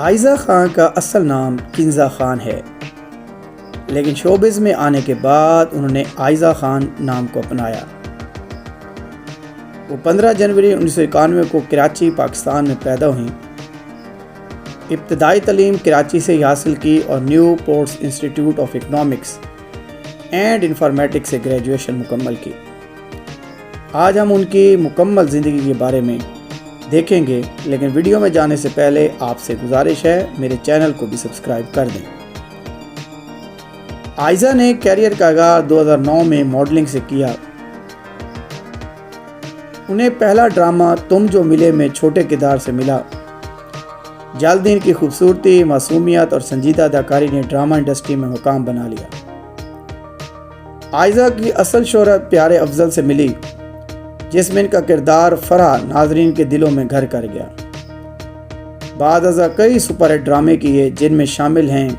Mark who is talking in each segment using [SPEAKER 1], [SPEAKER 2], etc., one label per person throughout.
[SPEAKER 1] عائزہ خان کا اصل نام کنزہ خان ہے، لیکن شوبز میں آنے کے بعد انہوں نے عائزہ خان نام کو اپنایا۔ وہ 15 جنوری 1991 کو کراچی، پاکستان میں پیدا ہوئیں۔ ابتدائی تعلیم کراچی سے ہی حاصل کی اور new ports institute of economics and informatics سے گریجویشن مکمل کی۔ آج ہم ان کی مکمل زندگی کے بارے میں دیکھیں گے، لیکن ویڈیو میں جانے سے پہلے آپ سے گزارش ہے میرے چینل کو بھی سبسکرائب کر دیں۔ عائزہ نے کیریئر کا آغاز 2009 میں ماڈلنگ سے کیا۔ انہیں پہلا ڈرامہ تم جو ملے میں چھوٹے کردار سے ملا۔ جلد ان کی خوبصورتی، معصومیت اور سنجیدہ اداکاری نے ڈرامہ انڈسٹری میں مقام بنا لیا۔ عائزہ کی اصل شہرت پیارے افضل سے ملی، جس میں ان کا کردار فرح ناظرین کے دلوں میں گھر کر گیا۔ بعد ازاں کئی سپر ہٹ ڈرامے کیے، جن میں شامل ہیں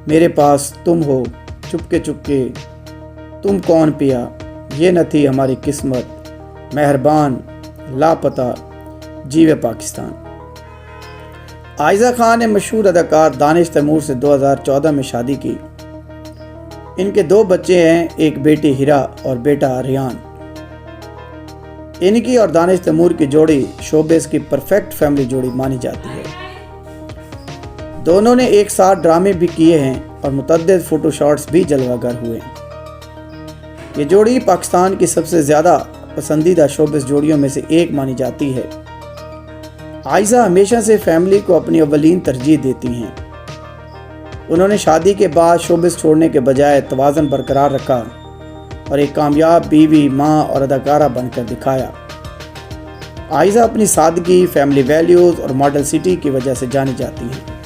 [SPEAKER 1] میرے پاس تم ہو، چپکے چپکے، تم کون پیا، یہ نہ تھی ہماری قسمت، مہربان، لاپتہ، جیوے پاکستان۔ عائزہ خان نے مشہور اداکار دانش تیمور سے 2014 میں شادی کی۔ ان کے 2 بچے ہیں، ایک بیٹی ہیرا اور بیٹا ریان۔ ان کی اور دانش تیمور کی جوڑی شوبز کی پرفیکٹ فیملی جوڑی مانی جاتی ہے۔ دونوں نے ایک ساتھ ڈرامے بھی کیے ہیں اور متعدد فوٹو شاٹس بھی جلوہ گر ہوئے ہیں۔ یہ جوڑی پاکستان کی سب سے زیادہ پسندیدہ شوبز جوڑیوں میں سے ایک مانی جاتی ہے۔ عائزہ ہمیشہ سے فیملی کو اپنی اولین ترجیح دیتی ہیں۔ انہوں نے شادی کے بعد شوبز چھوڑنے کے بجائے توازن برقرار رکھا اور ایک کامیاب بیوی، ماں اور اداکارہ بن کر دکھایا۔ عائزہ اپنی سادگی، فیملی ویلیوز اور ماڈل سٹی کی وجہ سے جانی جاتی ہیں۔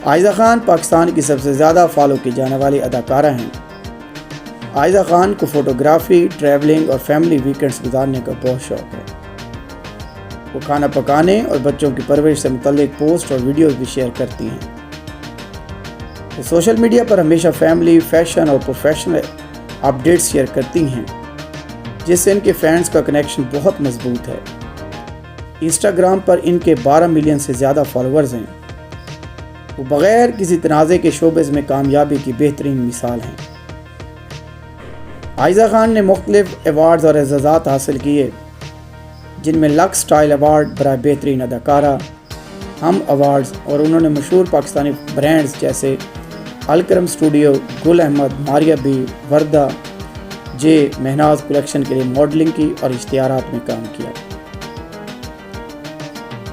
[SPEAKER 1] عائزہ خان پاکستان کی سب سے زیادہ فالو کی جانے والی اداکارہ ہیں۔ عائزہ خان کو فوٹوگرافی، ٹریولنگ اور فیملی ویکینڈز گزارنے کا بہت شوق ہے۔ وہ کھانا پکانے اور بچوں کی پرورش سے متعلق پوسٹ اور ویڈیوز بھی شیئر کرتی ہیں۔ وہ سوشل میڈیا پر ہمیشہ فیملی، فیشن اور پروفیشنل اپڈیٹس شیئر کرتی ہیں، جس سے ان کے فینس کا کنیکشن بہت مضبوط ہے۔ انسٹاگرام پر ان کے 12 ملین سے زیادہ فالوورز ہیں۔ وہ بغیر کسی تنازع کے شوبز میں کامیابی کی بہترین مثال ہیں۔ عائزہ خان نے مختلف ایوارڈز اور اعزازات حاصل کیے، جن میں لکس سٹائل ایوارڈ برائے بہترین اداکارہ، ہم ایوارڈز، اور انہوں نے مشہور پاکستانی برانڈز جیسے Alkaram studio, Gul Ahmed, Maria B, Warda, J, Mehnaz collection کے لیے ماڈلنگ کی اور اشتہارات میں کام کیا۔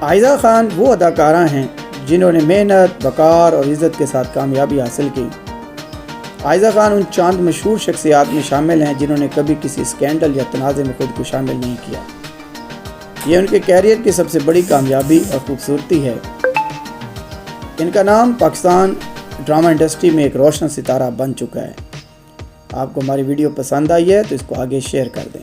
[SPEAKER 1] عائزہ خان وہ اداکارہ ہیں جنہوں نے محنت، وقار اور عزت کے ساتھ کامیابی حاصل کی۔ عائزہ خان ان چاند مشہور شخصیات میں شامل ہیں جنہوں نے کبھی کسی اسکینڈل یا تنازع میں خود کو شامل نہیں کیا۔ یہ ان کے کیریئر کی سب سے بڑی کامیابی اور خوبصورتی ہے۔ ان کا نام پاکستان ڈرامہ انڈسٹری میں ایک روشن ستارہ بن چکا ہے۔ آپ کو ہماری ویڈیو پسند آئی ہے تو اس کو آگے شیئر کر دیں۔